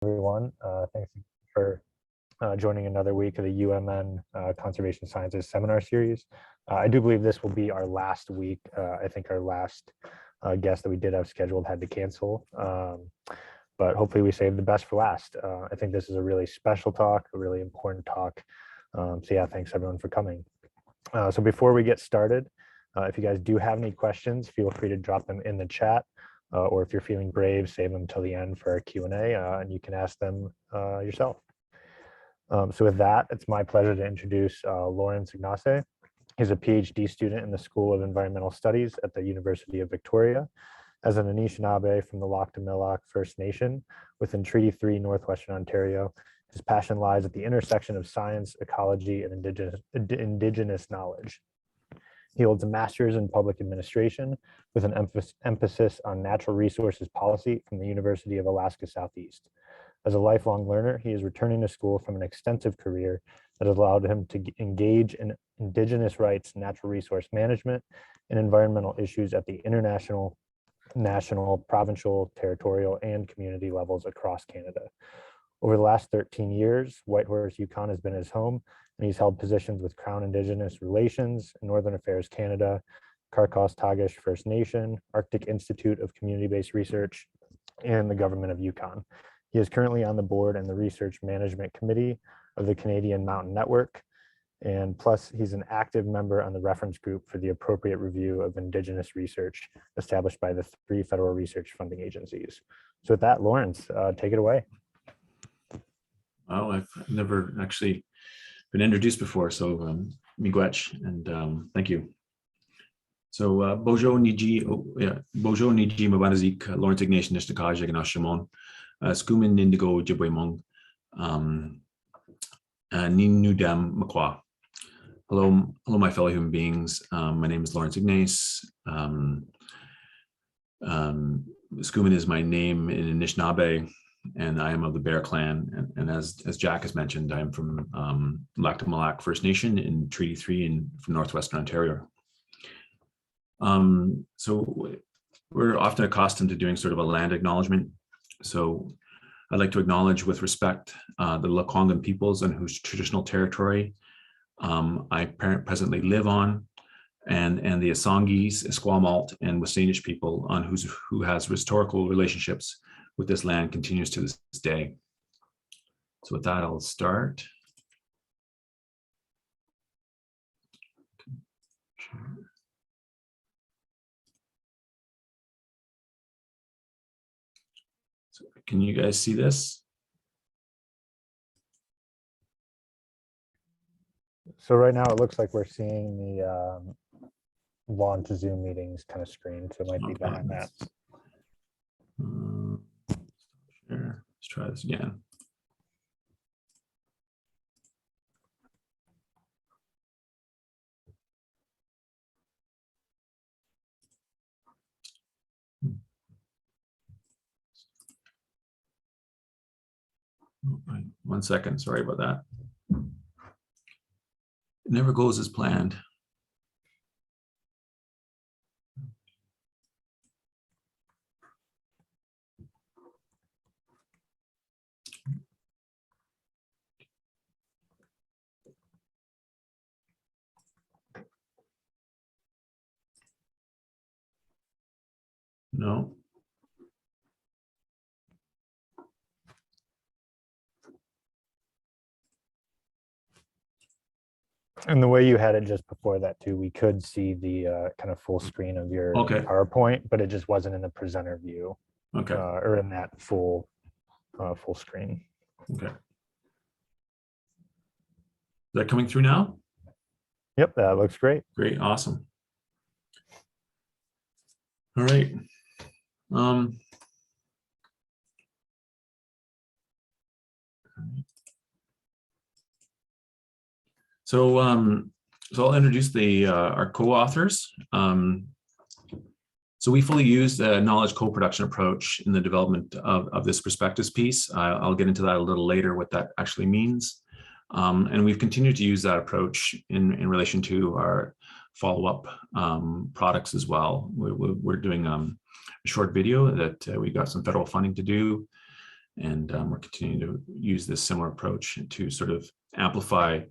everyone. Thanks for joining another week of the UMN Conservation Sciences Seminar Series. I do believe this will be our last week. I think our last guest that we did have scheduled had to cancel, but hopefully we saved the best for last. I think this is a really special talk, a really important talk. So yeah, thanks everyone for coming. So before we get started, if you guys do have any questions, feel free to drop them in the chat. Or if you're feeling brave, save them till the end for our Q&A, and you can ask them yourself. So with that, it's my pleasure to introduce Lawrence Ignace. He's a PhD student in the School of Environmental Studies at the University of Victoria. As an Anishinaabe from the Lakhdamilak First Nation within Treaty 3, Northwestern Ontario, his passion lies at the intersection of science, ecology, and indigenous knowledge. He holds a master's in public administration with an emphasis on natural resources policy from the University of Alaska Southeast. As a lifelong learner, he is returning to school from an extensive career that has allowed him to engage in Indigenous rights, natural resource management, and environmental issues at the international, national, provincial, territorial, and community levels across Canada. Over the last 13 years, Whitehorse, Yukon has been his home, and he's held positions with Crown Indigenous Relations, Northern Affairs Canada, Karkos-Tagish First Nation, Arctic Institute of Community-Based Research, and the Government of Yukon. He is currently on the board and the Research Management Committee of the Canadian Mountain Network, and plus he's an active member on the reference group for the appropriate review of Indigenous research established by the 3 federal research funding agencies. So with that, Lawrence, take it away. Well, I've never actually been introduced before, so miigwech, and thank you. So Bojo Niji Mabanazik, Lawrence Ignace Nishtakaja Ganashamon, Skumin Indigo Jibwemong, Ninudam Makwa. Hello, my fellow human beings. My name is Lawrence Ignace. Skumin is my name in Anishinaabe, and I am of the Bear Clan. And as Jack has mentioned, I am from Lakhdamilak First Nation in Treaty 3 from Northwestern Ontario. So we're often accustomed to doing sort of a land acknowledgement. So I'd like to acknowledge with respect the Lekwungen peoples on whose traditional territory I presently live on, and the Assangees, Esquimalt, and Wasanish people on who has historical relationships with this land continues to this day. So with that, I'll start. So can you guys see this? So right now it looks like we're seeing the launch Zoom meetings kind of screen, so it might be behind that. Sure. Let's try this again. One second, sorry about that. It never goes as planned. No. And the way you had it just before that too, we could see the kind of full screen of your PowerPoint, but it just wasn't in the presenter view, or in that full screen. Okay. Is that coming through now? Yep, that looks great. Great, awesome. All right. So I'll introduce our co-authors. So we fully use the knowledge co-production approach in the development of this perspectives piece. I'll get into that a little later, what that actually means. And we've continued to use that approach in relation to our follow-up products as well. We're doing a short video that we got some federal funding to do. we're continuing to use this similar approach to sort of amplify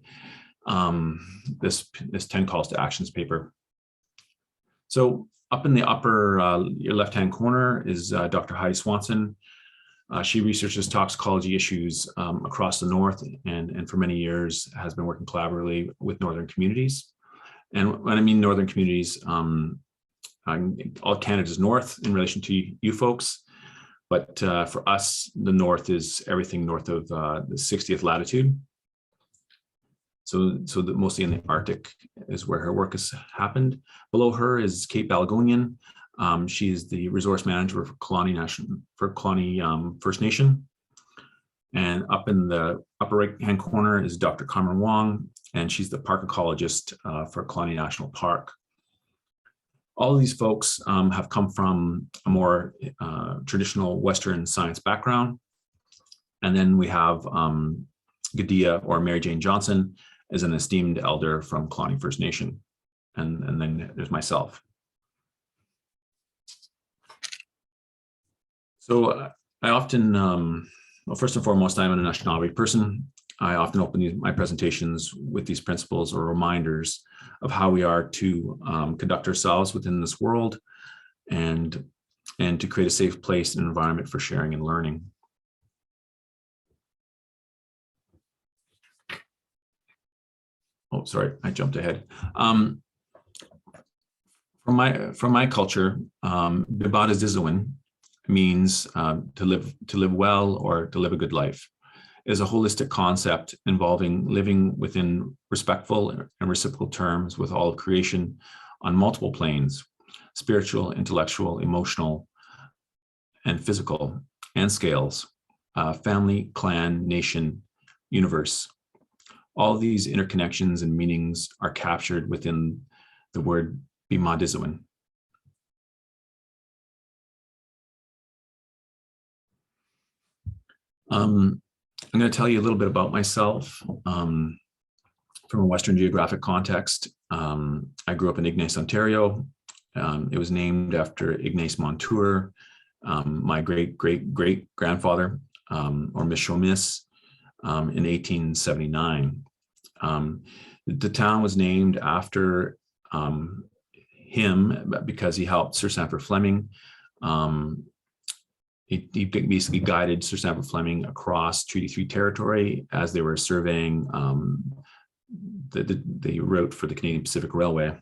this 10 calls to actions paper. So up in the upper your left-hand corner is Dr. Heidi Swanson. She researches toxicology issues across the North, and for many years has been working collaboratively with Northern communities. And when I mean Northern communities, all Canada's North in relation to you folks. But for us, the North is everything north of the 60th latitude. So mostly in the Arctic is where her work has happened. Below her is Kate Balagonian. She is the resource manager for Kalani First Nation. And up in the upper right-hand corner is Dr. Carmen Wong, and she's the park ecologist for Kalani National Park. All of these folks have come from a more traditional Western science background. And then we have Gadia, or Mary Jane Johnson, is an esteemed elder from Kalani First Nation. And then there's myself. So I often, well, first and foremost, I'm an Anishinaabe person. I often open my presentations with these principles or reminders of how we are to conduct ourselves within this world, and to create a safe place and environment for sharing and learning. Oh, sorry, I jumped ahead. From my culture, Bibada Zizuin means to live well, or to live a good life. It is a holistic concept involving living within respectful and reciprocal terms with all of creation on multiple planes: spiritual, intellectual, emotional, and physical, and scales, family, clan, nation, universe. All of these interconnections and meanings are captured within the word Bimadizuin. I'm going to tell you a little bit about myself from a Western geographic context. I grew up in Ignace, Ontario. It was named after Ignace Montour, my great-great-great-grandfather, or Mishomis, in 1879. The town was named after him because he helped Sir Sandford Fleming. He basically guided Sir Sandford Fleming across Treaty 3 territory as they were surveying the route for the Canadian Pacific Railway.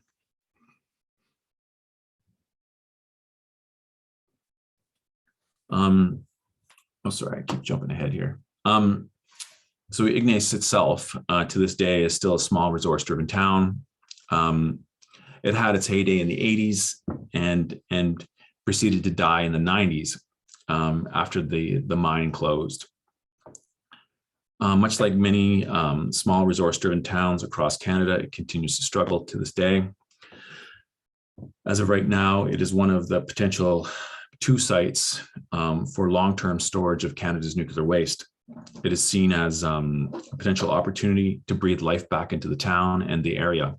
Oh, sorry, I keep jumping ahead here. So Ignace itself, to this day, is still a small resource-driven town. It had its heyday in the 80s and proceeded to die in the 90s after the mine closed. Much like many small resource-driven towns across Canada, it continues to struggle to this day. As of right now, it is one of the potential 2 sites for long-term storage of Canada's nuclear waste. It is seen as a potential opportunity to breathe life back into the town and the area.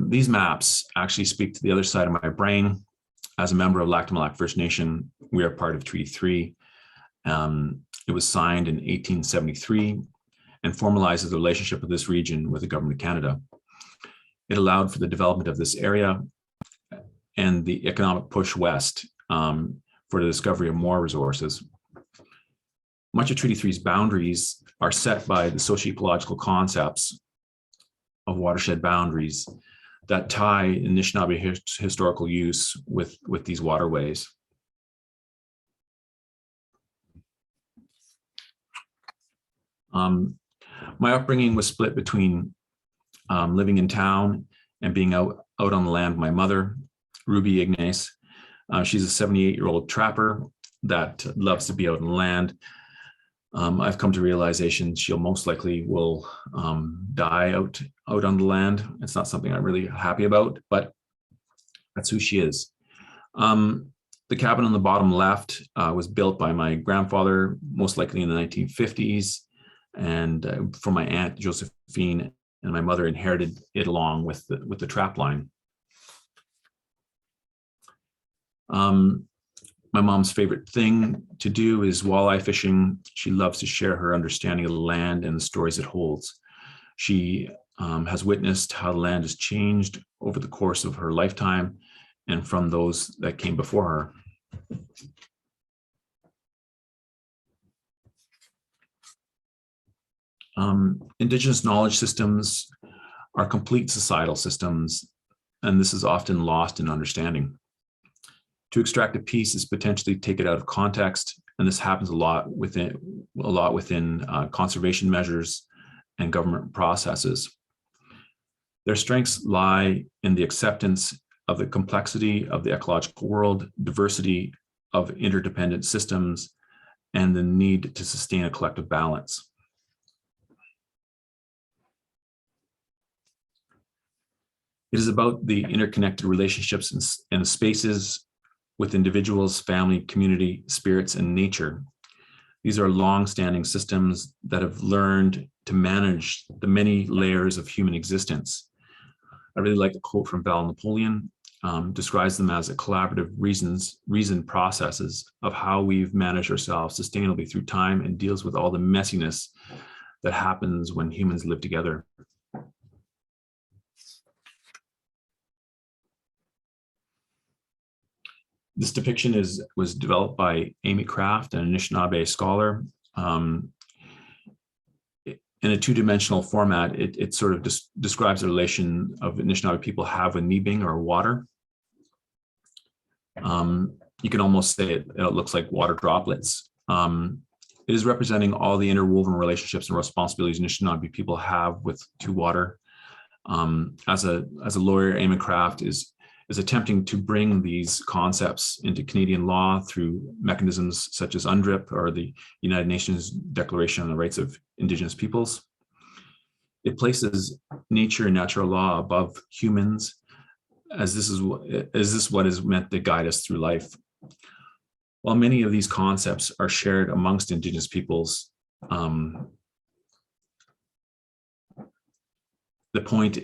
These maps actually speak to the other side of my brain. As a member of Laktamalak First Nation, we are part of Treaty 3. It was signed in 1873 and formalizes the relationship of this region with the Government of Canada. It allowed for the development of this area and the economic push west for the discovery of more resources. Much of Treaty 3's boundaries are set by the socio-ecological concepts of watershed boundaries that tie Anishinaabe historical use with these waterways. My upbringing was split between living in town and being out on the land with my mother, Ruby Ignace. She's a 78-year-old trapper that loves to be out on the land. I've come to realization she'll most likely will die out on the land. It's not something I'm really happy about, but that's who she is. The cabin on the bottom left was built by my grandfather, most likely in the 1950s, and from my aunt Josephine, and my mother inherited it along with the trap line. My mom's favorite thing to do is walleye fishing. She loves to share her understanding of the land and the stories it holds. She has witnessed how the land has changed over the course of her lifetime and from those that came before her. Indigenous knowledge systems are complete societal systems, and this is often lost in understanding. To extract a piece is potentially take it out of context, and this happens a lot within conservation measures and government processes. Their strengths lie in the acceptance of the complexity of the ecological world, diversity of interdependent systems, and the need to sustain a collective balance. It is about the interconnected relationships and spaces with individuals, family, community, spirits, and nature. These are long-standing systems that have learned to manage the many layers of human existence. I really like the quote from Val Napoleon, describes them as a collaborative reasoned processes of how we've managed ourselves sustainably through time, and deals with all the messiness that happens when humans live together. This depiction was developed by Amy Kraft, an Anishinaabe scholar. In a two-dimensional format, it sort of describes the relation of Anishinaabe people have with Nibing, or water. You can almost say it looks like water droplets. It is representing all the interwoven relationships and responsibilities Anishinaabe people have to water. As a lawyer, Amy Kraft is attempting to bring these concepts into Canadian law through mechanisms such as UNDRIP, or the United Nations Declaration on the Rights of Indigenous Peoples. It places nature and natural law above humans, as this is what is meant to guide us through life. While many of these concepts are shared amongst Indigenous peoples, the point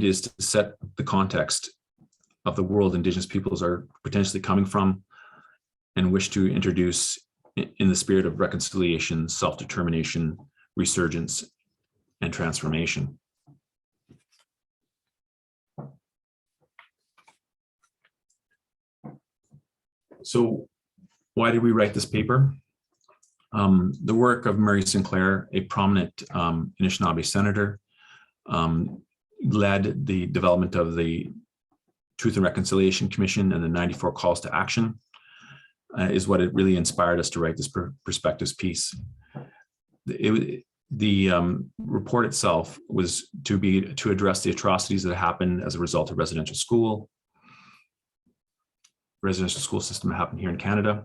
is to set the context of the world Indigenous peoples are potentially coming from, and wish to introduce in the spirit of reconciliation, self-determination, resurgence, and transformation. So why did we write this paper? The work of Murray Sinclair, a prominent Anishinaabe senator, led the development of the Truth and Reconciliation Commission and the 94 calls to action, is what it really inspired us to write this perspectives piece. The report itself was to address the atrocities that happened as a result of residential school system that happened here in Canada.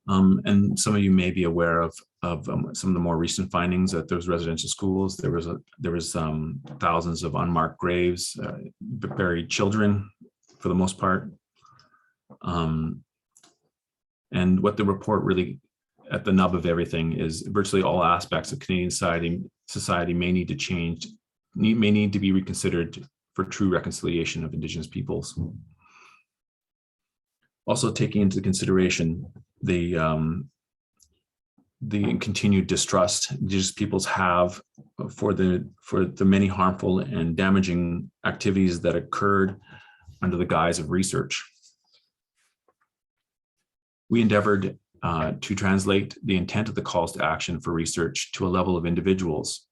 And some of you may be aware of some of the more recent findings at those residential schools. There was thousands of unmarked graves, buried children for the most part. And what the report really, at the nub of everything, is virtually all aspects of Canadian society may need to change, may need to be reconsidered for true reconciliation of Indigenous peoples. Also taking into consideration the continued distrust Indigenous peoples have for the many harmful and damaging activities that occurred under the guise of research. We endeavored to translate the intent of the calls to action for research to a level of individuals,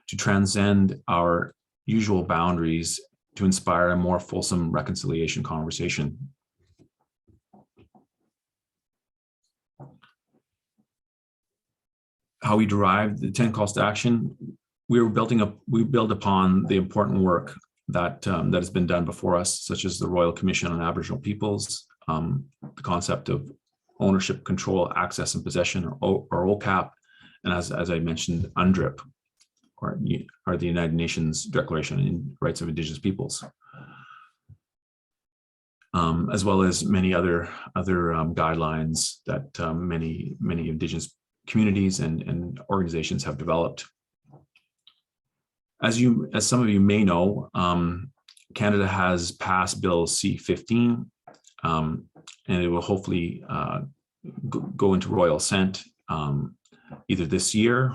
to transcend our usual boundaries, to inspire a more fulsome reconciliation conversation. How we derived the 10 calls to action, we build upon the important work that has been done before us, such as the Royal Commission on Aboriginal Peoples, the concept of ownership, control, access, and possession, or OCAP, and as I mentioned, UNDRIP, or the United Nations Declaration on Rights of Indigenous Peoples, as well as many other guidelines that many Indigenous communities and organizations have developed. As some of you may know, Canada has passed Bill C-15, and it will hopefully go into royal assent either this year.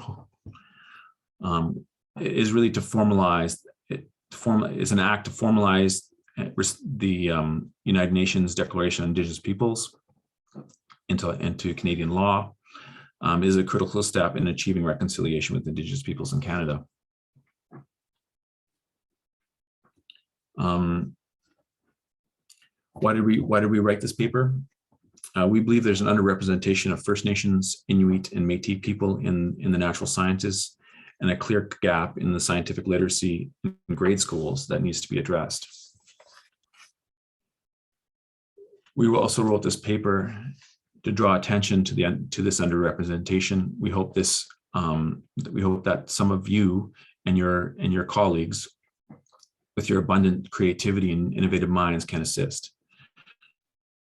It is really to formalize, is an act to formalize the United Nations Declaration on Indigenous Peoples into Canadian law. Is a critical step in achieving reconciliation with Indigenous peoples in Canada. Why did we write this paper? We believe there's an underrepresentation of First Nations, Inuit, and Métis people in the natural sciences, and a clear gap in the scientific literacy in grade schools that needs to be addressed. We also wrote this paper to draw attention to this underrepresentation. We hope that some of you and your colleagues, with your abundant creativity and innovative minds, can assist.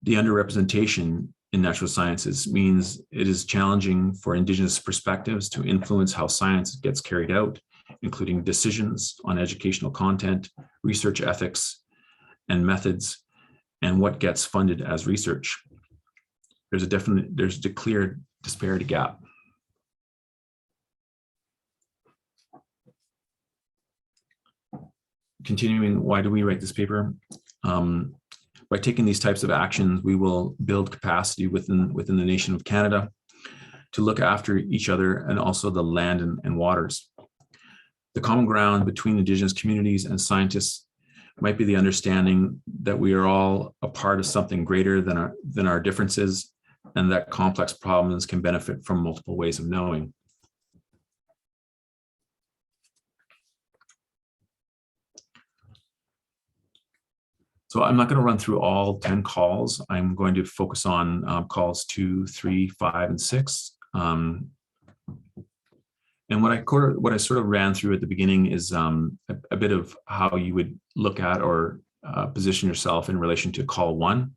The underrepresentation in natural sciences means it is challenging for Indigenous perspectives to influence how science gets carried out, including decisions on educational content, research ethics and methods, and what gets funded as research. There's a clear disparity gap. Continuing, why do we write this paper? By taking these types of actions, we will build capacity within the nation of Canada to look after each other and also the land and waters. The common ground between Indigenous communities and scientists might be the understanding that we are all a part of something greater than our differences, and that complex problems can benefit from multiple ways of knowing. So I'm not going to run through all 10 calls. I'm going to focus on calls 2, 3, 5, and 6. And what I sort of ran through at the beginning is a bit of how you would look at or position yourself in relation to call 1.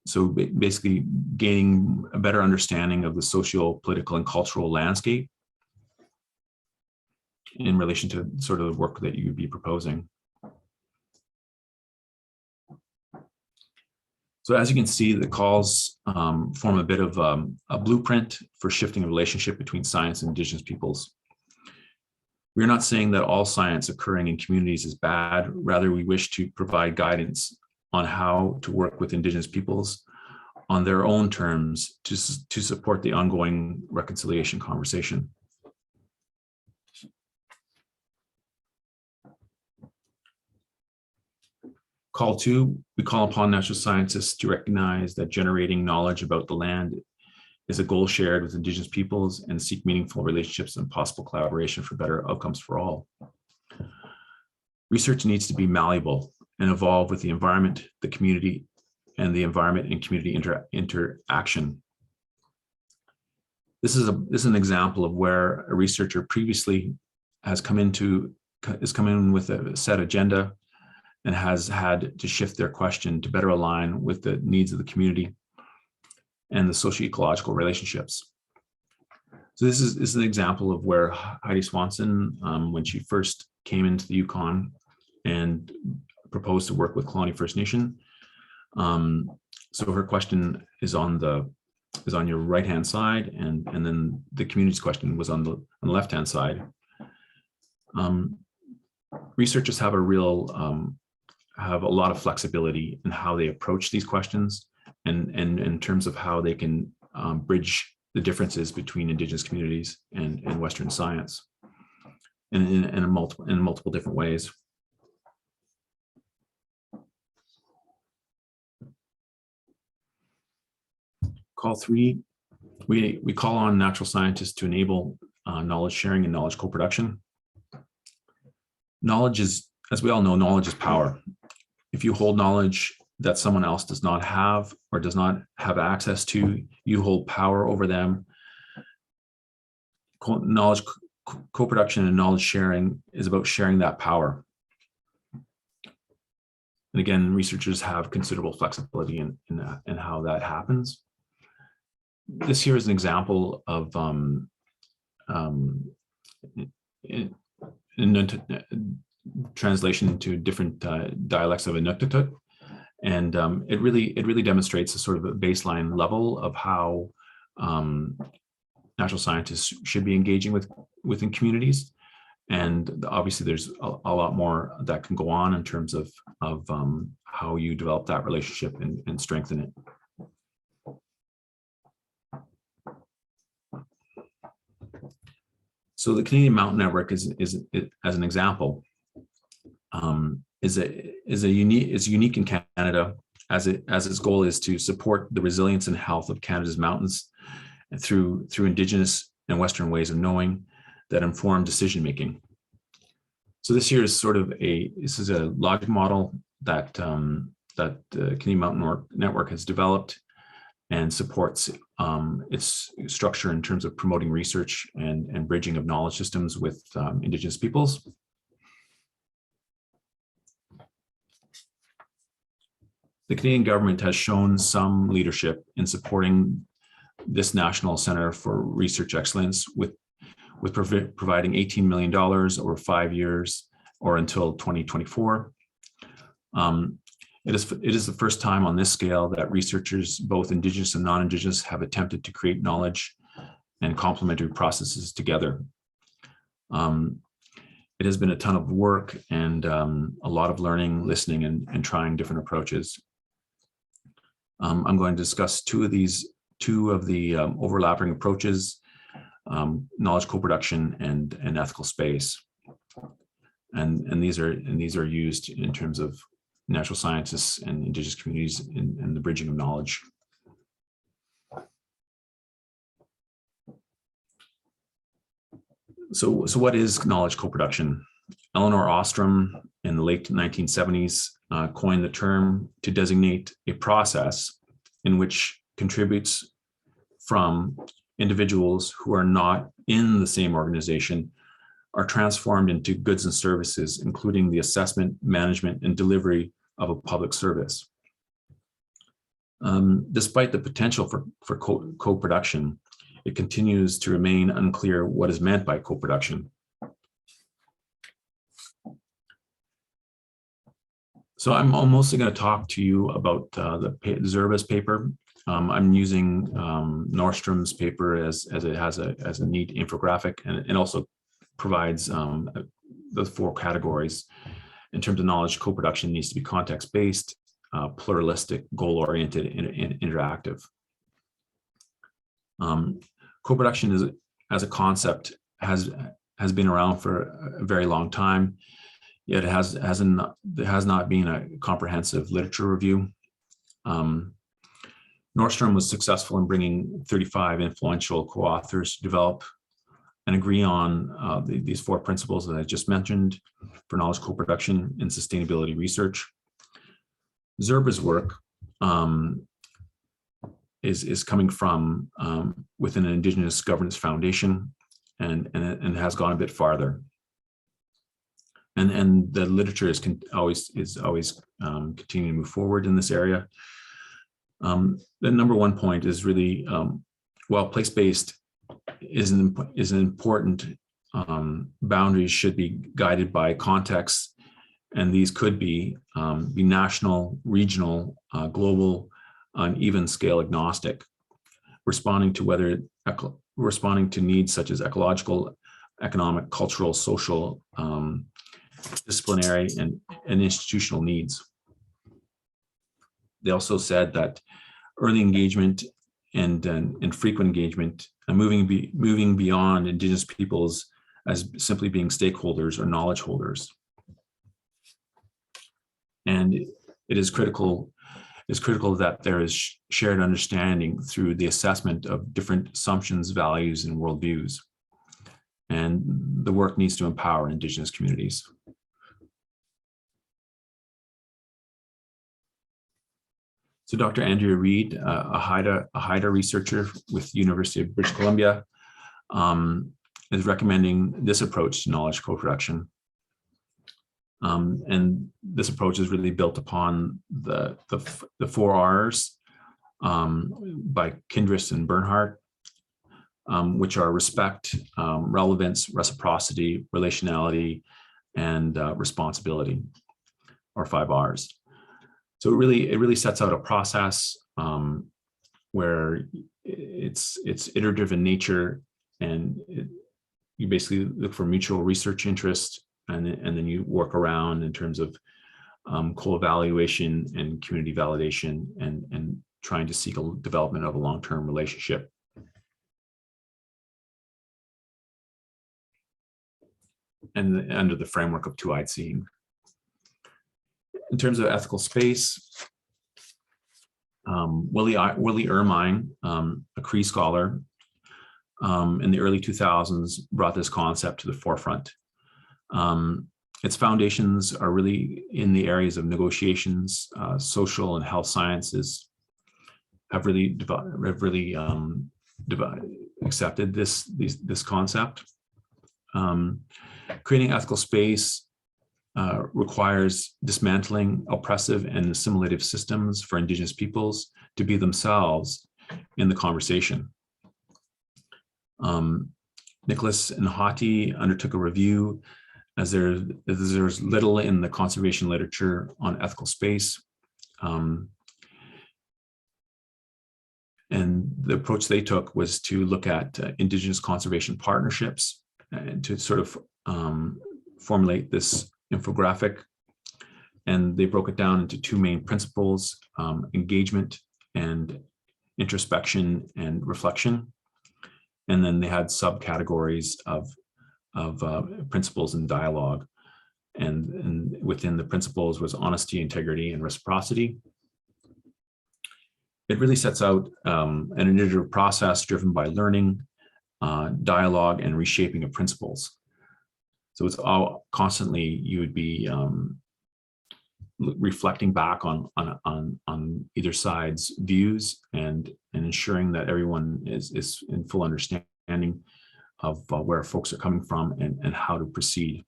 So basically gaining a better understanding of the socio, political, and cultural landscape in relation to sort of the work that you would be proposing. So as you can see, the calls form a bit of a blueprint for shifting a relationship between science and Indigenous peoples. We're not saying that all science occurring in communities is bad. Rather, we wish to provide guidance on how to work with Indigenous peoples on their own terms to support the ongoing reconciliation conversation. Call 2, we call upon natural scientists to recognize that generating knowledge about the land is a goal shared with Indigenous peoples and seek meaningful relationships and possible collaboration for better outcomes for all. Research needs to be malleable and evolve with the environment, the community, and the environment and community interaction. This is an example of where a researcher previously is come in with a set agenda and has had to shift their question to better align with the needs of the community and the socio-ecological relationships. So this is an example of where Heidi Swanson, when she first came into the Yukon and proposed to work with Colony First Nation. So her question is on your right-hand side, and then the community's question was on the left-hand side. Researchers have a lot of flexibility in how they approach these questions, and in terms of how they can bridge the differences between Indigenous communities and Western science, in multiple different ways. Call 3, we call on natural scientists to enable knowledge sharing and knowledge co-production. Knowledge is, as we all know, knowledge is power. If you hold knowledge that someone else does not have or does not have access to, you hold power over them. Knowledge co-production and knowledge sharing is about sharing that power. And again, researchers have considerable flexibility in how that happens. This here is an example of in translation into different dialects of Inuktitut. And it really demonstrates a sort of a baseline level of how natural scientists should be engaging within communities. And obviously there's a lot more that can go on in terms of how you develop that relationship and strengthen it. So the Canadian Mountain Network is as an example, is unique in Canada, as its goal is to support the resilience and health of Canada's mountains through Indigenous and Western ways of knowing that inform decision making. So this here is sort of a logic model that the Canadian Mountain Network has developed and supports its structure in terms of promoting research and bridging of knowledge systems with Indigenous peoples. The Canadian government has shown some leadership in supporting this National Centre for Research Excellence with providing $18 million over 5 years or until 2024. It is the first time on this scale that researchers, both Indigenous and non-Indigenous, have attempted to create knowledge and complementary processes together. It has been a ton of work and a lot of learning, listening, and trying different approaches. I'm going to discuss two of the overlapping approaches, knowledge co-production and ethical space. And these are used in terms of natural scientists and Indigenous communities in the bridging of knowledge. So what is knowledge co-production? Eleanor Ostrom in the late 1970s coined the term to designate a process in which contributes from individuals who are not in the same organization are transformed into goods and services, including the assessment, management, and delivery of a public service. Despite the potential for co-production, it continues to remain unclear what is meant by co-production. So I'm mostly going to talk to you about the Zerba's paper. I'm using Nordstrom's paper as it has a neat infographic, and also provides the 4 categories. In terms of knowledge, co-production needs to be context-based, pluralistic, goal-oriented, and interactive. Co-production as a concept has been around for a very long time, yet there has not been a comprehensive literature review. Nordstrom was successful in bringing 35 influential co-authors to develop and agree on these 4 principles that I just mentioned for knowledge co-production and sustainability research. Zerba's work is coming from within an Indigenous governance foundation and has gone a bit farther. And the literature is always continuing to move forward in this area. The number 1 point is really, while place-based is an important, boundaries should be guided by context, and these could be national, regional, global, and even scale agnostic, responding to needs such as ecological, economic, cultural, social, disciplinary, and institutional needs. They also said that early engagement and frequent engagement and moving beyond Indigenous peoples as simply being stakeholders or knowledge holders. And it is critical that there is shared understanding through the assessment of different assumptions, values, and worldviews. And the work needs to empower Indigenous communities. So Dr. Andrea Reid, a HIDA researcher with University of British Columbia, is recommending this approach to knowledge co-production. And this approach is really built upon the 4 R's by Kindris and Bernhardt, which are respect, relevance, reciprocity, relationality, and responsibility, or 5 R's. So it really sets out a process where it's iterative in nature, and you basically look for mutual research interest, and then you work around in terms of co-evaluation and community validation, and trying to seek a development of a long-term relationship. And under the framework of two-eyed seeing. In terms of ethical space, Willie Ermine, a Cree scholar, in the early 2000s brought this concept to the forefront. Its foundations are really in the areas of negotiations, social and health sciences have really accepted this concept. Creating ethical space requires dismantling oppressive and assimilative systems for Indigenous peoples to be themselves in the conversation. Nicholas and Haughey undertook a review, as there's little in the conservation literature on ethical space. And the approach they took was to look at Indigenous conservation partnerships and to sort of formulate this infographic. And they broke it down into 2 main principles: engagement and introspection and reflection. And then they had subcategories of principles and dialogue. And within the principles was honesty, integrity, and reciprocity. It really sets out an iterative process driven by learning, dialogue, and reshaping of principles. So it's all constantly, you would be reflecting back on either side's views and ensuring that everyone is in full understanding of where folks are coming from and how to proceed.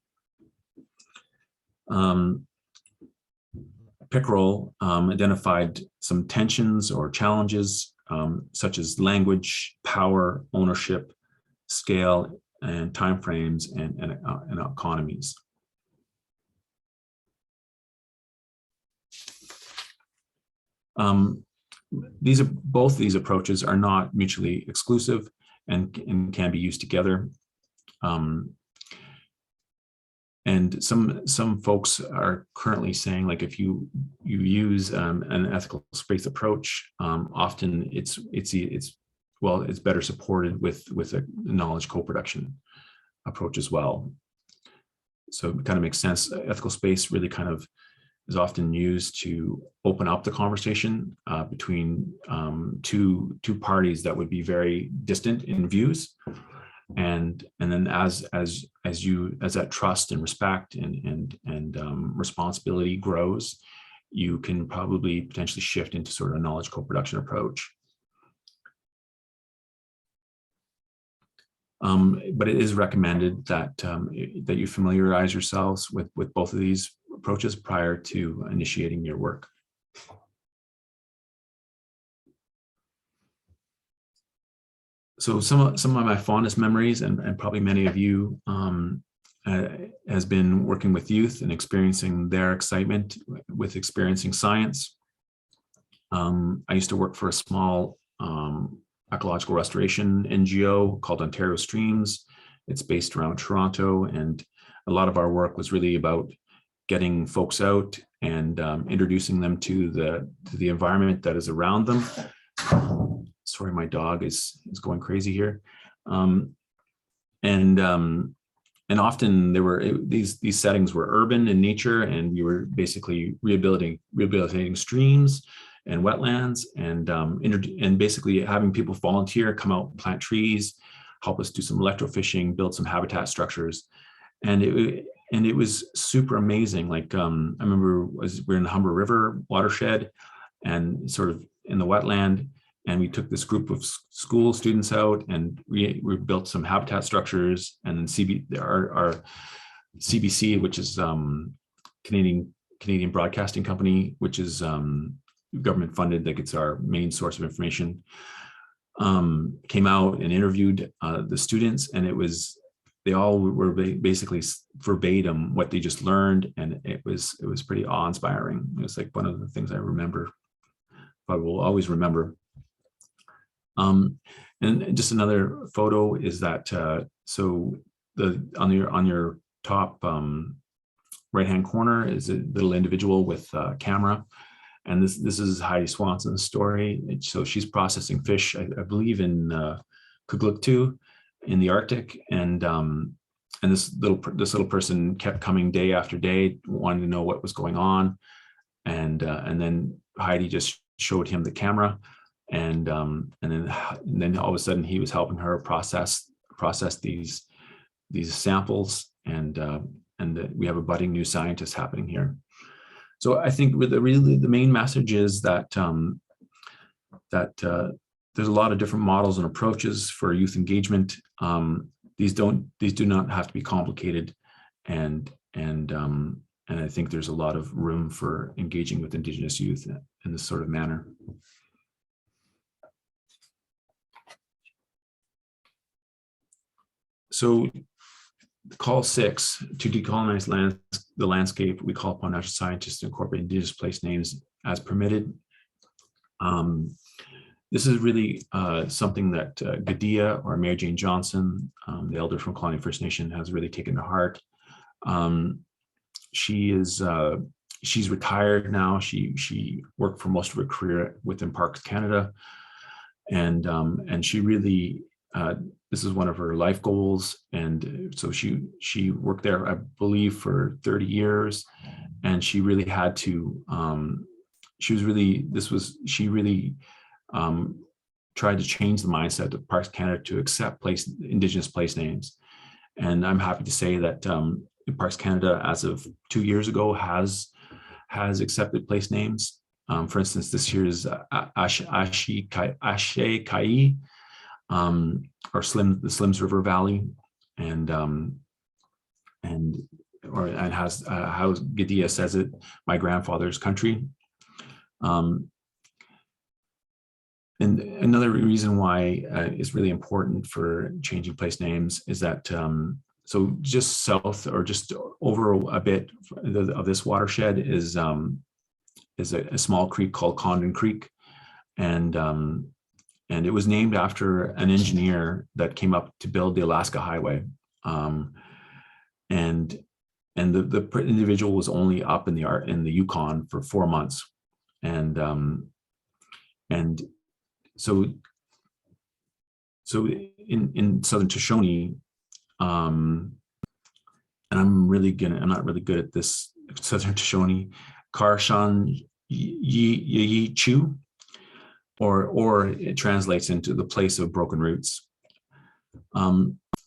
Pickrell identified some tensions or challenges such as language, power, ownership, scale, and timeframes and economies. Both these approaches are not mutually exclusive and can be used together. And some folks are currently saying, like, if you use an ethical space approach, often it's better supported with a knowledge co-production approach as well. So it kind of makes sense. Ethical space really kind of is often used to open up the conversation between two parties that would be very distant in views, and then as that trust and respect and responsibility grows, you can probably potentially shift into sort of a knowledge co-production approach. But it is recommended that that you familiarize yourselves with both of these approaches prior to initiating your work. So some of my fondest memories, and probably many of you, has been working with youth and experiencing their excitement with experiencing science. I used to work for a small ecological restoration NGO called Ontario Streams. It's based around Toronto, and a lot of our work was really about getting folks out and introducing them to the environment that is around them. Sorry, my dog is going crazy here. And often these settings were urban in nature, and we were basically rehabilitating streams and wetlands, and basically having people volunteer, come out, plant trees, help us do some electrofishing, build some habitat structures, and it was super amazing. Like I remember we're in the Humber River watershed, and sort of in the wetland, and we took this group of school students out, and we built some habitat structures, and then our CBC, which is Canadian Broadcasting Company, which is government funded, that gets our main source of information, came out and interviewed the students, and it was they all were basically verbatim what they just learned, and it was pretty awe-inspiring. It was like one of the things I remember, I will always remember. And just another photo is that so on your top right-hand corner is a little individual with a camera, and this is Heidi Swanson's story. So she's processing fish, I believe, in Kugluktu in the Arctic, and this little person kept coming day after day, wanting to know what was going on, and then Heidi just showed him the camera, and then all of a sudden he was helping her process these samples, and we have a budding new scientist happening here. So I think the main message is that there's a lot of different models and approaches for youth engagement. These do not have to be complicated, and I think there's a lot of room for engaging with Indigenous youth in this sort of manner. So call 6, to decolonize the landscape, we call upon natural scientists to incorporate Indigenous place names as permitted. This is really something that Gadia, or Mary Jane Johnson, the elder from Colonial First Nation, has really taken to heart. She's retired now. She worked for most of her career within Parks Canada, and she really this is one of her life goals. And so she worked there, I believe, for 30 years, and she really had to. She really tried to change the mindset of Parks Canada to accept Indigenous place names. And I'm happy to say that Parks Canada, as of 2 years ago, has accepted place names. For instance, this year's Ashe Kai, or the Slims River Valley, and has how Gadia says it, my grandfather's country. And another reason why it's really important for changing place names is that so just south, or just over a bit of this watershed, is a small creek called Condon Creek, and it was named after an engineer that came up to build the Alaska Highway, and the individual was only up in the Yukon for 4 months, and so in Southern Shoshone, and I'm not really good at this Southern Shoshone, Karshan Yi Chu, or it translates into the place of broken roots.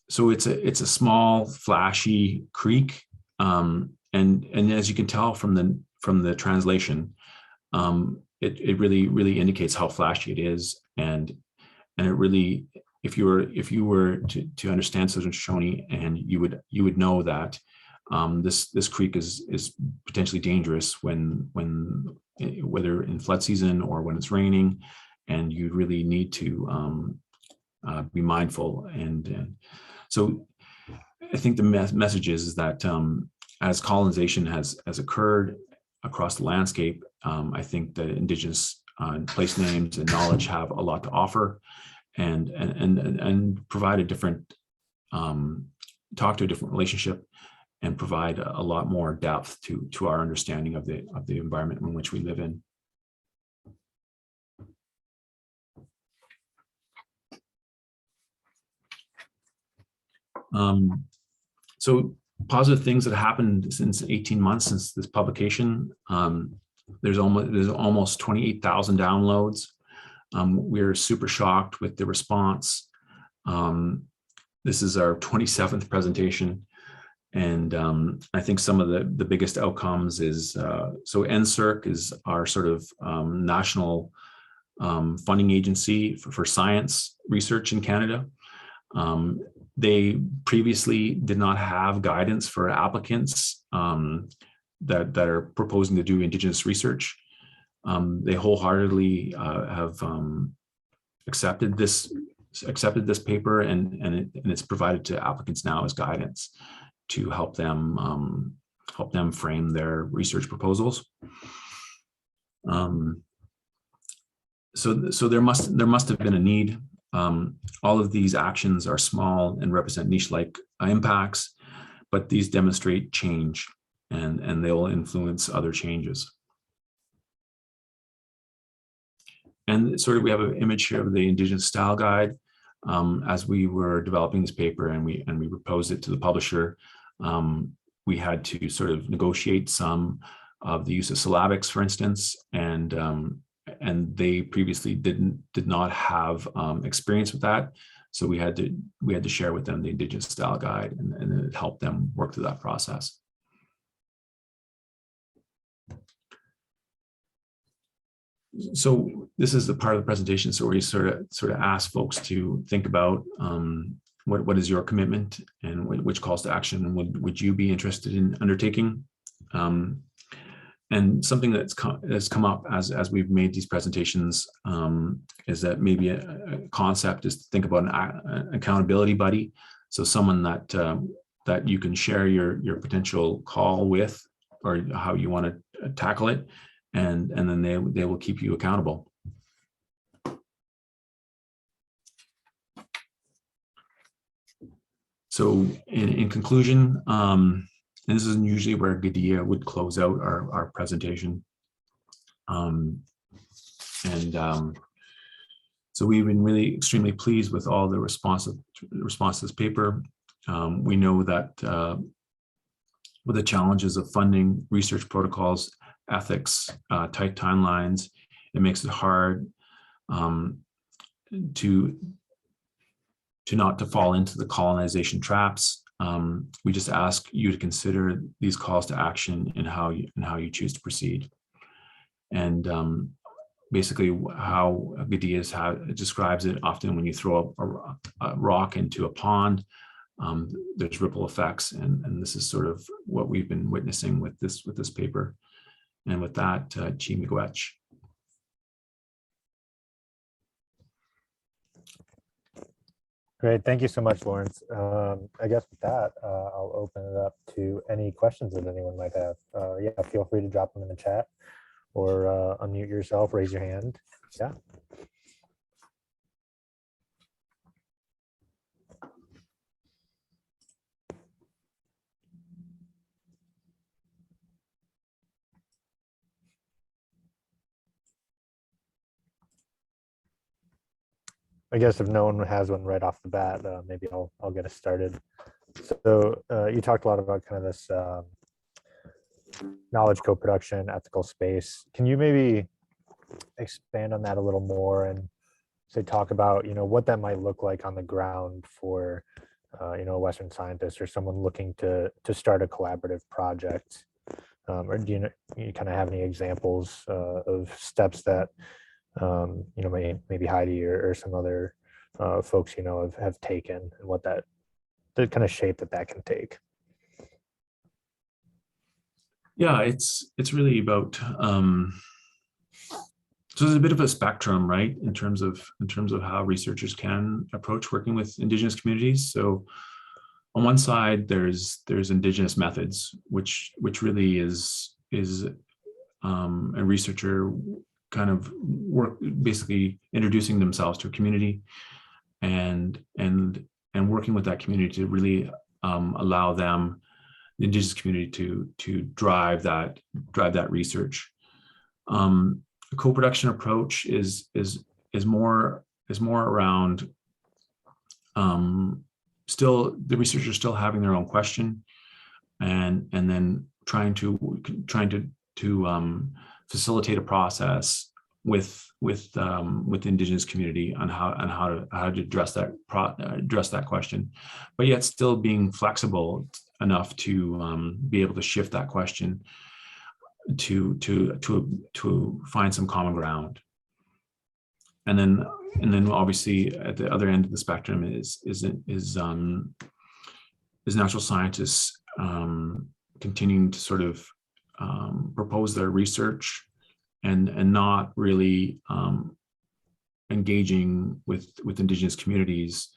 So it's a small, flashy creek, and as you can tell from the translation, it really indicates how flashy it is, and it really, if you were to understand Southern Shoshone, and you would know that this creek is potentially dangerous when whether in flood season or when it's raining, and you really need to be mindful. And so I think the message is that as colonization has occurred across the landscape, I think that Indigenous place names and knowledge have a lot to offer, and provide a different, talk to a different relationship, and provide a lot more depth to our understanding of the environment in which we live in. So positive things that happened since 18 months since this publication. There's almost 28,000 downloads. We're super shocked with the response. This is our 27th presentation. And I think some of the biggest outcomes is, so NSERC is our sort of national funding agency for science research in Canada. They previously did not have guidance for applicants that are proposing to do Indigenous research. They wholeheartedly have accepted this accepted this paper, and it's provided to applicants now as guidance to help them frame their research proposals. So there must have been a need. All of these actions are small and represent niche-like impacts, but these demonstrate change, and they will influence other changes. And sort of, we have an image here of the Indigenous style guide. As we were developing this paper and we proposed it to the publisher, we had to sort of negotiate some of the use of syllabics, for instance, and they previously did not have experience with that, so we had to share with them the Indigenous style guide, and it helped them work through that process. So this is the part of the presentation, so where you sort of ask folks to think about what is your commitment, and which calls to action would you be interested in undertaking. And something that's come up as we've made these presentations is that maybe a concept is to think about an accountability buddy. So someone that you can share your potential call with, or how you want to tackle it, and then they will keep you accountable. So in conclusion, and this is usually where Gadia would close out our presentation. So we've been really extremely pleased with all the response to this paper. We know that with the challenges of funding, research protocols, ethics, tight timelines, it makes it hard to not to fall into the colonization traps. We just ask you to consider these calls to action in how you choose to proceed. And basically, how Gadia describes it, often when you throw a rock into a pond, there's ripple effects, and this is sort of what we've been witnessing with this paper. And with that, Chi Miigwech. Great, thank you so much, Lawrence. I guess with that, I'll open it up to any questions that anyone might have. Yeah, feel free to drop them in the chat, or unmute yourself, raise your hand. Yeah. I guess if no one has one right off the bat, maybe I'll get us started. So you talked a lot about kind of this knowledge co-production, ethical space. Can you maybe expand on that a little more and say, talk about, what that might look like on the ground for, a Western scientist or someone looking to start a collaborative project? Or do you kind of have any examples of steps that maybe Heidi or some other folks have taken, and what the kind of shape that can take? Yeah, it's really about so there's a bit of a spectrum, right, in terms of how researchers can approach working with Indigenous communities. So on one side, there's Indigenous methods, which really is a researcher kind of basically introducing themselves to a community and working with that community to really allow them, the Indigenous community, to drive that research. The co-production approach is more around still the researchers still having their own question, and then trying to facilitate a process with the Indigenous community on how to address that question, but yet still being flexible enough to be able to shift that question to find some common ground. And then obviously at the other end of the spectrum is natural scientists continuing to sort of propose their research and not really engaging with Indigenous communities,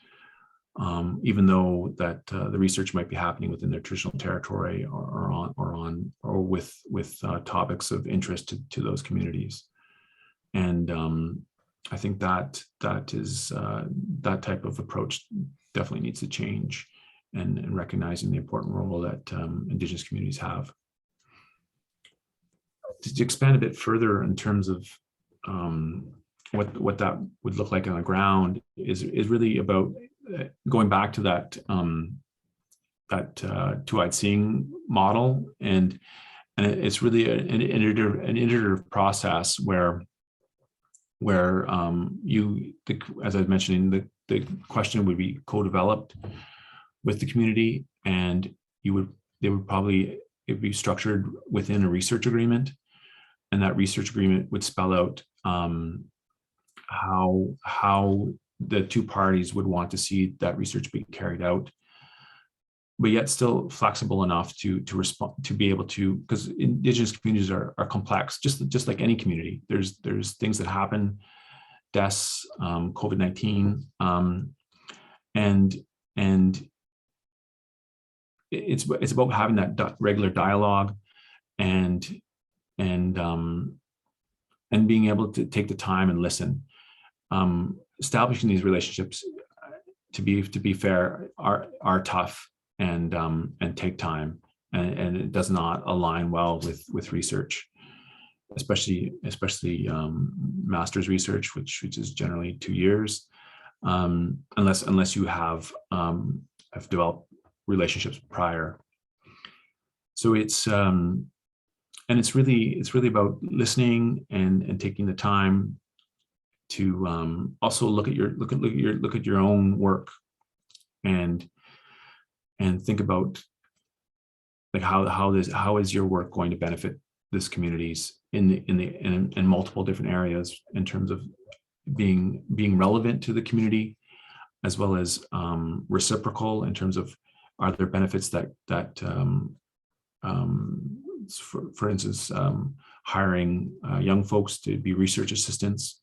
even though that the research might be happening within their traditional territory or with topics of interest to those communities. And I think that is that type of approach definitely needs to change, and recognizing the important role that Indigenous communities have. To expand a bit further in terms of what that would look like on the ground is really about going back to that two-eyed seeing model, and it's really an iterative process where as I was mentioning, the question would be co-developed with the community, and it would be structured within a research agreement, and that research agreement would spell out how the two parties would want to see that research being carried out, but yet still flexible enough to respond, to be able to, because Indigenous communities are complex, just like any community. There's things that happen, deaths, COVID-19, and it's about having that regular dialogue and being able to take the time and listen. Establishing these relationships, to be fair, are tough and take time, and it does not align well with research, especially master's research, which is generally 2 years, unless you have developed relationships prior. So it's really about listening and taking the time to also look at your own work and think about like how is your work going to benefit this communities in multiple different areas, in terms of being relevant to the community, as well as reciprocal, in terms of, are there benefits that for instance, hiring young folks to be research assistants,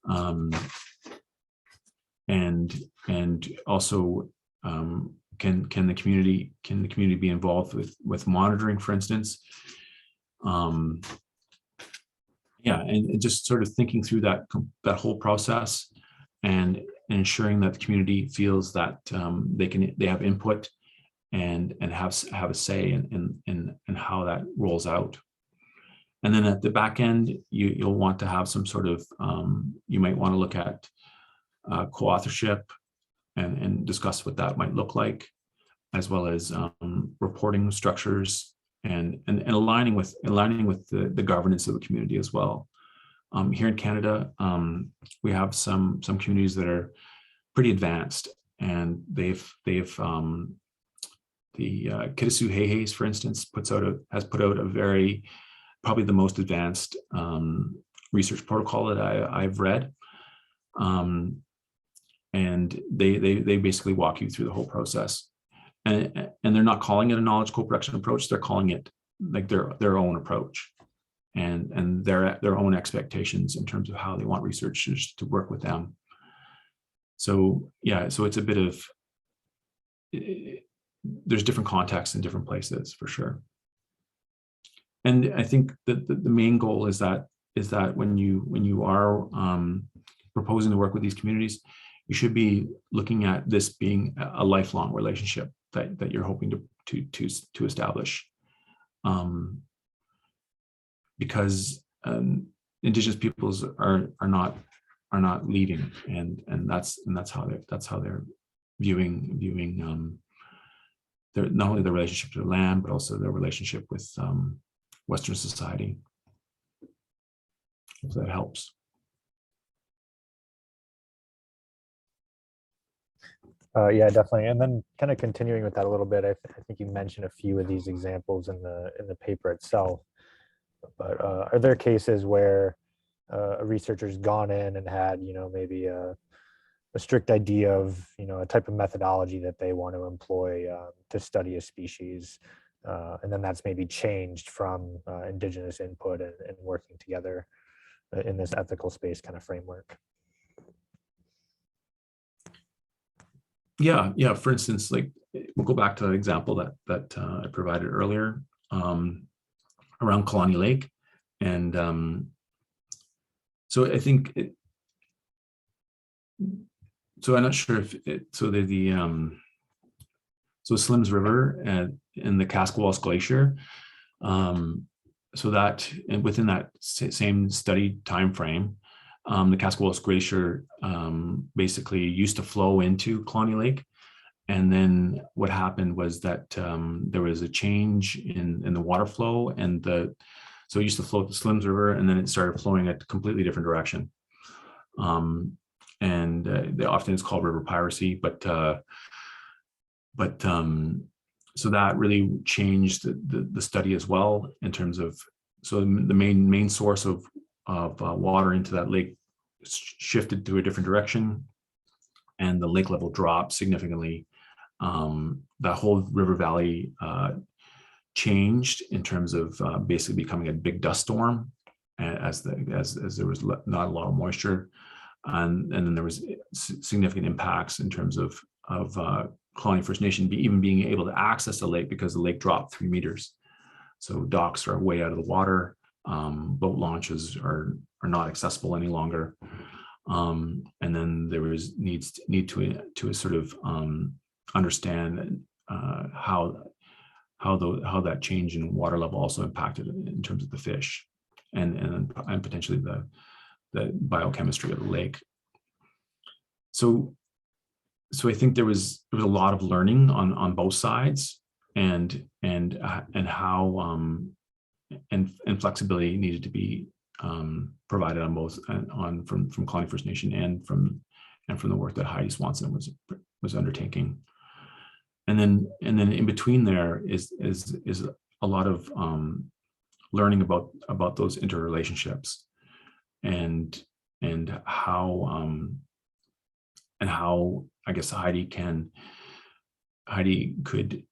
and also can the community be involved with monitoring, for instance. And just sort of thinking through that whole process, and ensuring that the community feels that they have input and have a say in how that rolls out. And then at the back end, you'll want to have some sort of, you might want to look at co-authorship and discuss what that might look like, as well as reporting structures and aligning with the governance of the community as well. Here in Canada, we have some communities that are pretty advanced, and the Kitasoo Heiheis, for instance, has put out a very, probably the most advanced research protocol that I've read, and they basically walk you through the whole process, and they're not calling it a knowledge co-production approach; they're calling it like their own approach, and their own expectations in terms of how they want researchers to work with them. So yeah, so it's a bit of, there's different contexts in different places for sure. And I think that the main goal is that when you are proposing to work with these communities, you should be looking at this being a lifelong relationship that you're hoping to establish, because Indigenous peoples are not leaving, and that's how they're viewing not only their relationship to the land, but also their relationship with Western society. If that helps. Yeah, definitely. And then kind of continuing with that a little bit, I think you mentioned a few of these examples in the paper itself. But are there cases where a researcher's gone in and had, maybe a strict idea of, a type of methodology that they want to employ to study a species, and then that's maybe changed from Indigenous input and working together in this ethical space kind of framework? Yeah. For instance, like we'll go back to that example that I provided earlier around Kalani Lake, and so I think so I'm not sure if so so Slims River and the Cascawells Glacier. So that, and within that same study time frame, the Cascawells Glacier basically used to flow into Kalani Lake. And then what happened was that there was a change in the water flow, and so it used to flow at the Slims River, and then it started flowing a completely different direction. And often it's called river piracy, but so that really changed the study as well in terms of, so the main source of water into that lake shifted to a different direction, and the lake level dropped significantly. That whole river valley changed in terms of basically becoming a big dust storm, as there was not a lot of moisture, and then there was significant impacts in terms of Kalani First Nation even being able to access the lake, because the lake dropped 3 meters. So docks are way out of the water. Boat launches are not accessible any longer. And then there was need to sort of understand how that change in water level also impacted in terms of the fish and potentially the biochemistry of the lake. So I think there was a lot of learning on both sides, and how and flexibility needed to be provided on both, from Kalani First Nation and from the work that Heidi Swanson was undertaking. And then in between there is a lot of learning about those interrelationships, and how I guess Heidi could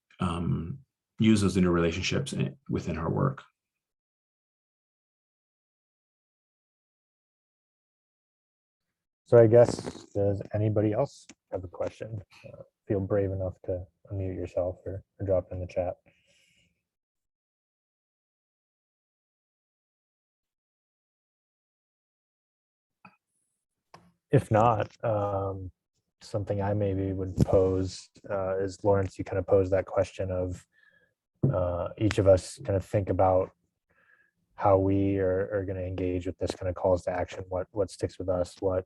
use those interrelationships within her work. So I guess, does anybody else have a question? Feel brave enough to unmute yourself or drop in the chat. If not, something I maybe would pose is, Lawrence, you kind of posed that question of each of us kind of think about how we are going to engage with this kind of calls to action. What sticks with us? What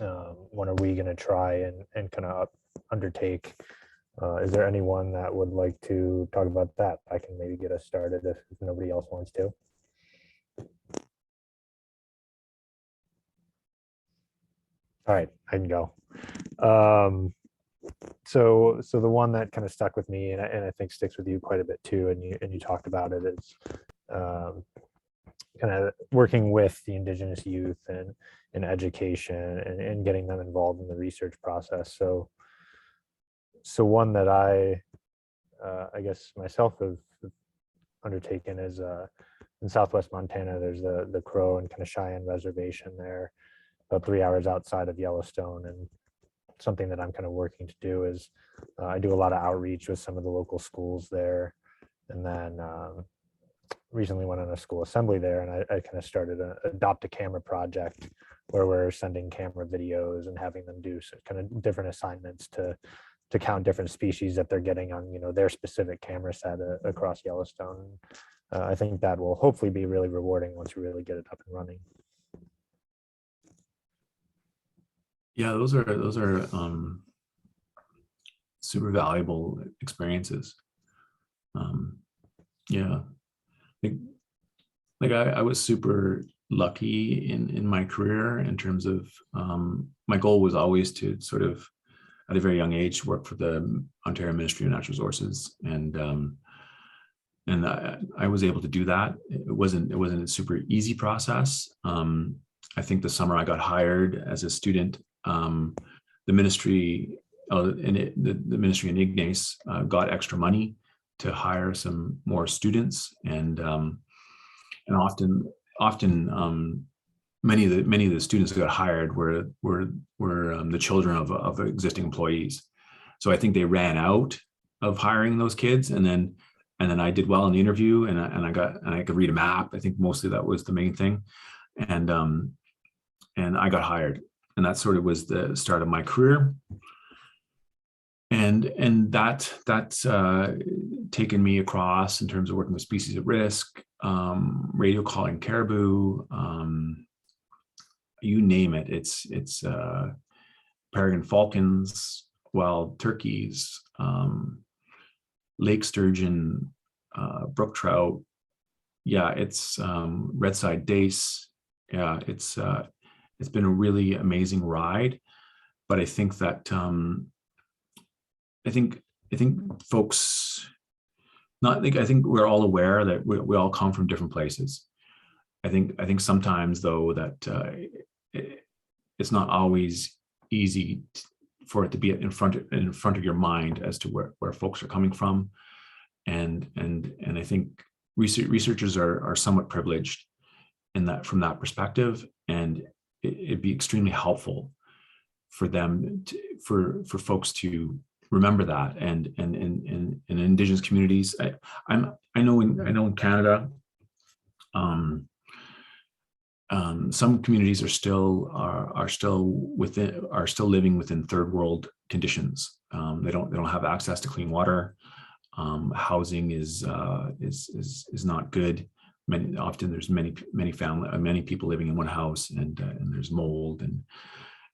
are we going to try and kind of undertake? Is there anyone that would like to talk about that? I can maybe get us started if nobody else wants to. All right, I can go. So the one that kind of stuck with me, and I think sticks with you quite a bit too, and you talked about it, is kind of working with the Indigenous youth and in education and getting them involved in the research process. So one that I guess myself have undertaken is in Southwest Montana. There's the Crow and kind of Cheyenne Reservation there, about 3 hours outside of Yellowstone. And something that I'm kind of working to do is I do a lot of outreach with some of the local schools there, and then recently went on a school assembly there, and I kind of started an adopt a camera project where we're sending camera videos and having them do kind of different assignments to count different species that they're getting on their specific camera set across Yellowstone. I think that will hopefully be really rewarding once we really get it up and running. Yeah, those are super valuable experiences. Yeah, like I was super lucky in my career in terms of my goal was always to sort of at a very young age work for the Ontario Ministry of Natural Resources, and I was able to do that. It wasn't a super easy process. I think the summer I got hired as a student, the ministry the ministry in Ignace got extra money to hire some more students, and often many of the students that got hired were the children of existing employees. So I think they ran out of hiring those kids, and then I did well in the interview, and I could read a map. I think mostly that was the main thing, and I got hired, and that sort of was the start of my career. And that's taken me across in terms of working with species at risk, radio calling caribou, you name it. It's peregrine falcons, wild turkeys, lake sturgeon, brook trout. Yeah, it's red-side dace. Yeah, it's been a really amazing ride. But I think that I think folks, I think we're all aware that we all come from different places. I think sometimes though that it's not always easy for it to be in front of your mind as to where folks are coming from, and I think researchers are somewhat privileged in that, from that perspective, and it'd be extremely helpful for them for folks to remember that, and in Indigenous communities. I know in Canada, some communities are still living within third world conditions. They don't have access to clean water. Housing is not good. Often there's many people living in one house, and there's mold,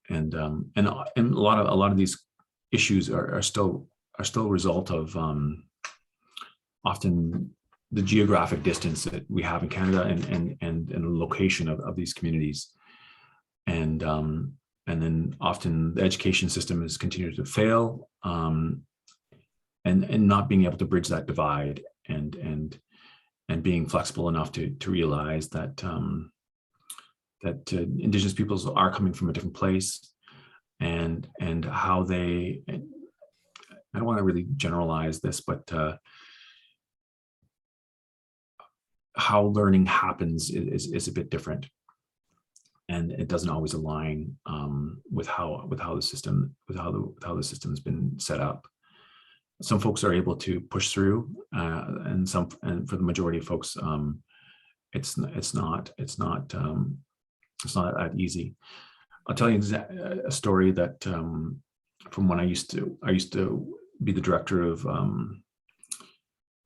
and a lot of these issues are still a result of often the geographic distance that we have in Canada, and the location of these communities, and then often the education system has continued to fail, and not being able to bridge that divide, and being flexible enough to realize that Indigenous peoples are coming from a different place, and how they, I don't want to really generalize this, but how learning happens is a bit different, and it doesn't always align with how the system has been set up. Some folks are able to push through, and for the majority of folks, it's not that easy. I'll tell you a story that from when I used to be the director of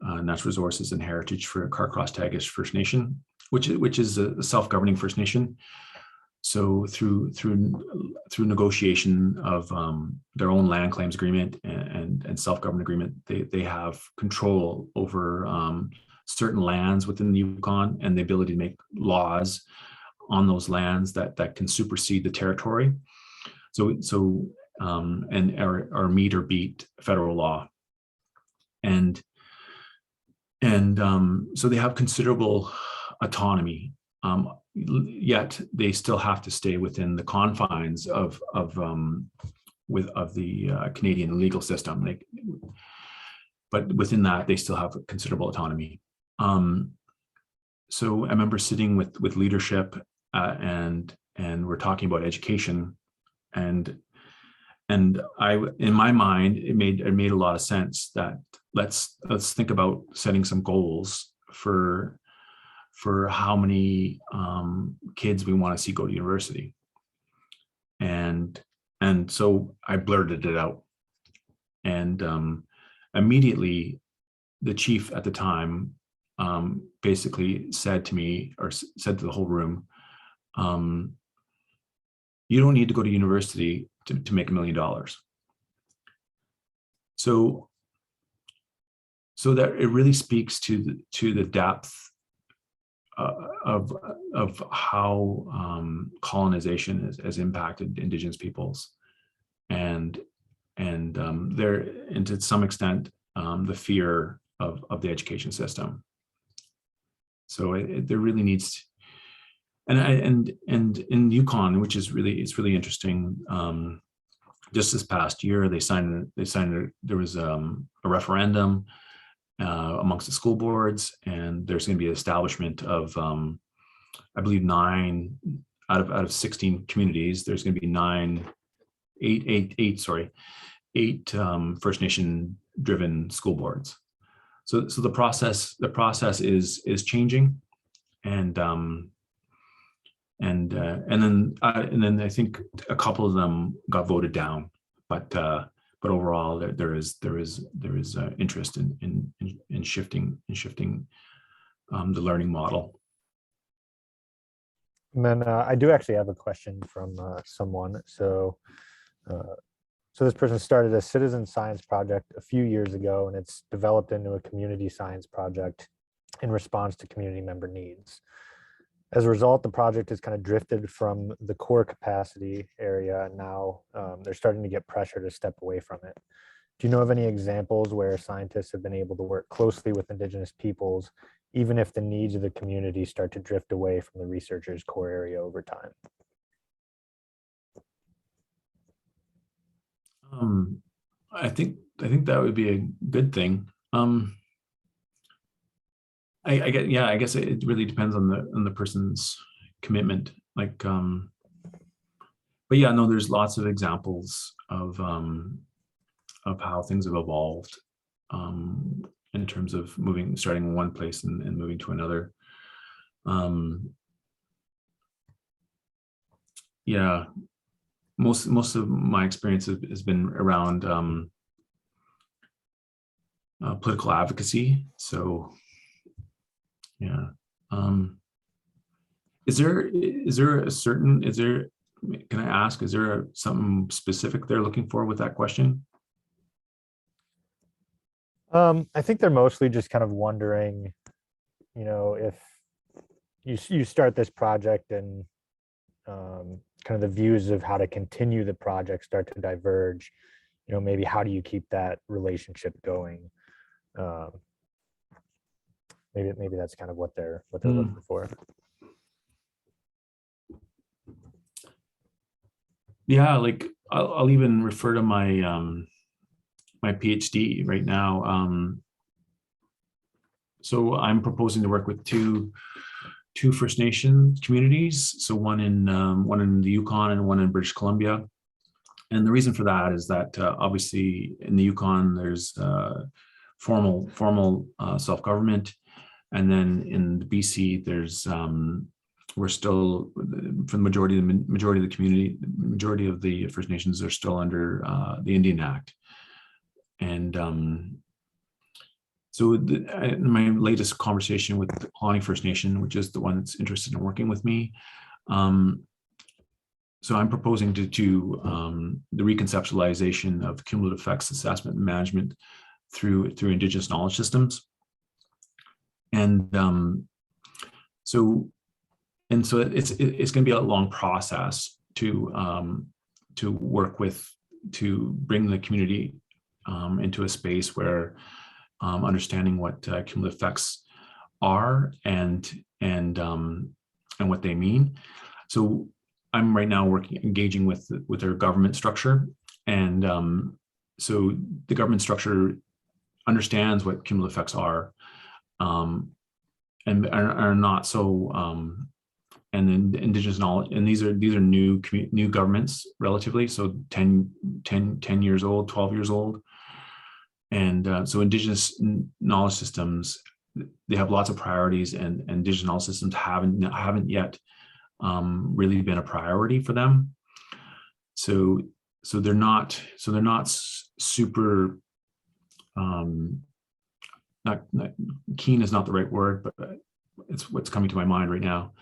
natural resources and heritage for Carcross-Tagish First Nation, which is a self-governing First Nation. So through negotiation of their own land claims agreement and self-government agreement, they have control over certain lands within the Yukon, and the ability to make laws on those lands that can supersede the territory. So and or meet or beat federal law, and so they have considerable autonomy. Yet they still have to stay within the confines of the Canadian legal system. But within that, they still have considerable autonomy. So I remember sitting with leadership, and we're talking about education, and I, in my mind, it made a lot of sense that let's think about setting some goals for how many kids we want to see go to university. And so I blurted it out. And immediately the chief at the time basically said to me, or said to the whole room, you don't need to go to university to make $1 million. So that it really speaks to the depth of how colonization has impacted Indigenous peoples, and to some extent the fear of the education system. So there really needs to, and in Yukon, which is really interesting. Just this past year, there was a referendum amongst the school boards, and there's going to be an establishment of I believe 9 out of 16 communities. There's going to be 8 eight First Nation driven school boards. So the process is changing, and then I think a couple of them got voted down, but overall there is interest in shifting the learning model. And then I do actually have a question from someone. So this person started a citizen science project a few years ago, and it's developed into a community science project in response to community member needs. As a result, the project has kind of drifted from the core capacity area, and now they're starting to get pressure to step away from it. Do you know of any examples where scientists have been able to work closely with Indigenous peoples, even if the needs of the community start to drift away from the researcher's core area over time? I think that would be a good thing. I guess it really depends on the person's commitment. Like, but yeah, no, there's lots of examples of how things have evolved in terms of starting in one place and moving to another. Yeah, most of my experience has been around political advocacy. So yeah. Can I ask, is there something specific they're looking for with that question? I think they're mostly just kind of wondering, if you start this project and kind of the views of how to continue the project start to diverge, maybe how do you keep that relationship going? Maybe that's kind of what they're looking for. Yeah, like I'll even refer to my my PhD right now. So I'm proposing to work with two First Nation communities. So one in the Yukon and one in British Columbia. And the reason for that is that obviously in the Yukon there's formal self-government, and then in the BC there's we're still, for the majority of the community, the majority of the First Nations are still under the Indian Act. And so in my latest conversation with the Pawnee First Nation, which is the one that's interested in working with me, so I'm proposing to do the reconceptualization of cumulative effects assessment and management through Indigenous knowledge systems. And so it's going to be a long process to work with, to bring the community into a space where understanding what cumulative effects are and what they mean. So I'm right now engaging with their government structure, and so the government structure understands what cumulative effects are, and are not so. And then Indigenous knowledge, and these are new governments relatively, so 10 years old, 12 years old. And so Indigenous knowledge systems, they have lots of priorities, and Indigenous knowledge systems haven't yet really been a priority for them. So they're not super, not keen is not the right word, but it's what's coming to my mind right now.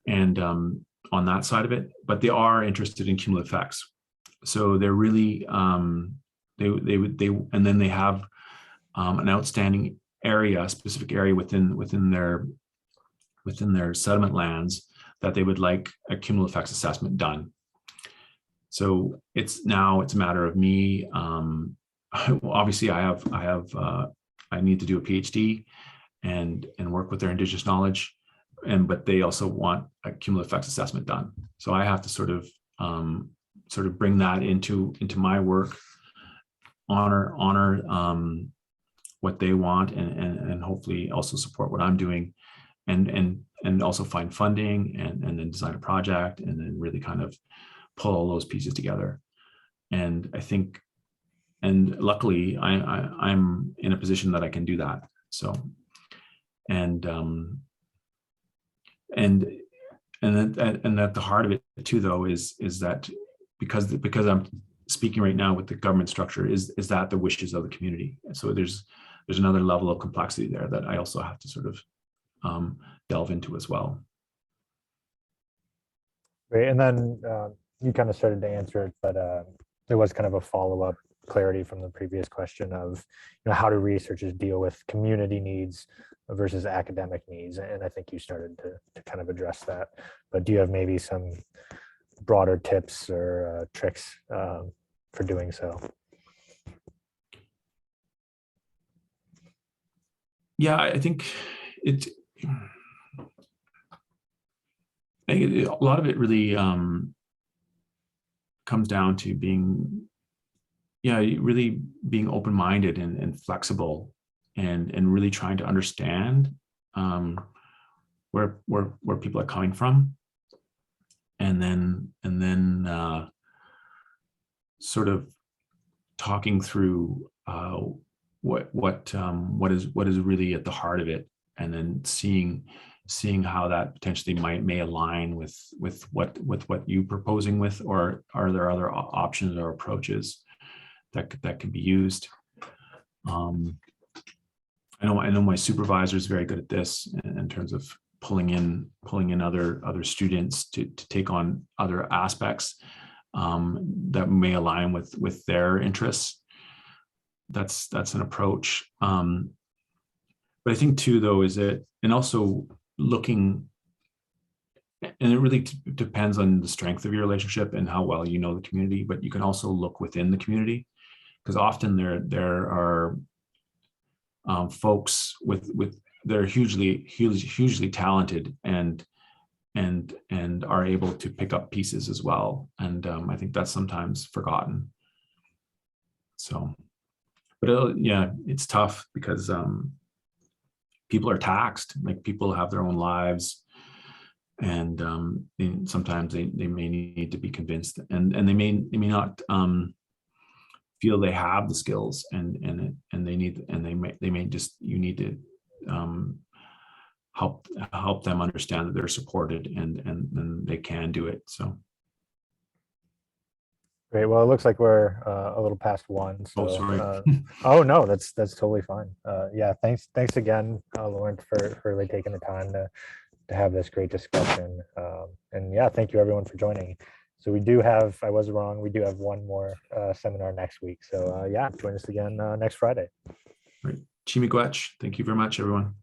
And on that side of it, but they are interested in cumulative effects. So they're really they and then they have an outstanding area, a specific area within their settlement lands that they would like a cumulative effects assessment done. So it's a matter of me. Obviously, I need to do a PhD and work with their Indigenous knowledge. But they also want a cumulative effects assessment done. So I have to sort of bring that into my work, honor what they want, and hopefully also support what I'm doing, and also find funding and then design a project, and then really kind of pull all those pieces together. And I think and luckily I'm in a position that I can do that. So, and at the heart of it too, though, is that because I'm speaking right now with the government structure, is that the wishes of the community. And so there's another level of complexity there that I also have to sort of delve into as well. Great. And then you kind of started to answer it, but there was kind of a follow-up clarity from the previous question of, how do researchers deal with community needs versus academic needs? And I think you started to kind of address that. But do you have maybe some broader tips or tricks for doing so? Yeah, I think a lot of it really comes down to really being open-minded and flexible, and really trying to understand where people are coming from, and then sort of talking through what is really at the heart of it, and then seeing how that potentially may align with what you're proposing with, or are there other options or approaches that can be used. I know my supervisor is very good at this in terms of pulling in other students to take on other aspects that may align with their interests. That's an approach. But I think too, though, is that, and also looking, and it really depends on the strength of your relationship and how well you know the community, but you can also look within the community, because often there are folks with they're hugely talented and are able to pick up pieces as well. And I think that's sometimes forgotten. So, but it's tough because people are taxed. Like, people have their own lives, and sometimes they may need to be convinced, and they may not feel they have the skills, and they may just, you need to help them understand that they're supported, and they can do it. So Great. Well, it looks like we're a little past one. So, oh, sorry. Oh no, that's totally fine. Yeah, thanks again, Lauren, for really taking the time to have this great discussion. And yeah, thank you everyone for joining. So we do have, I was wrong, we do have one more seminar next week. So yeah, join us again next Friday. Right. Chimigwech. Thank you very much, everyone.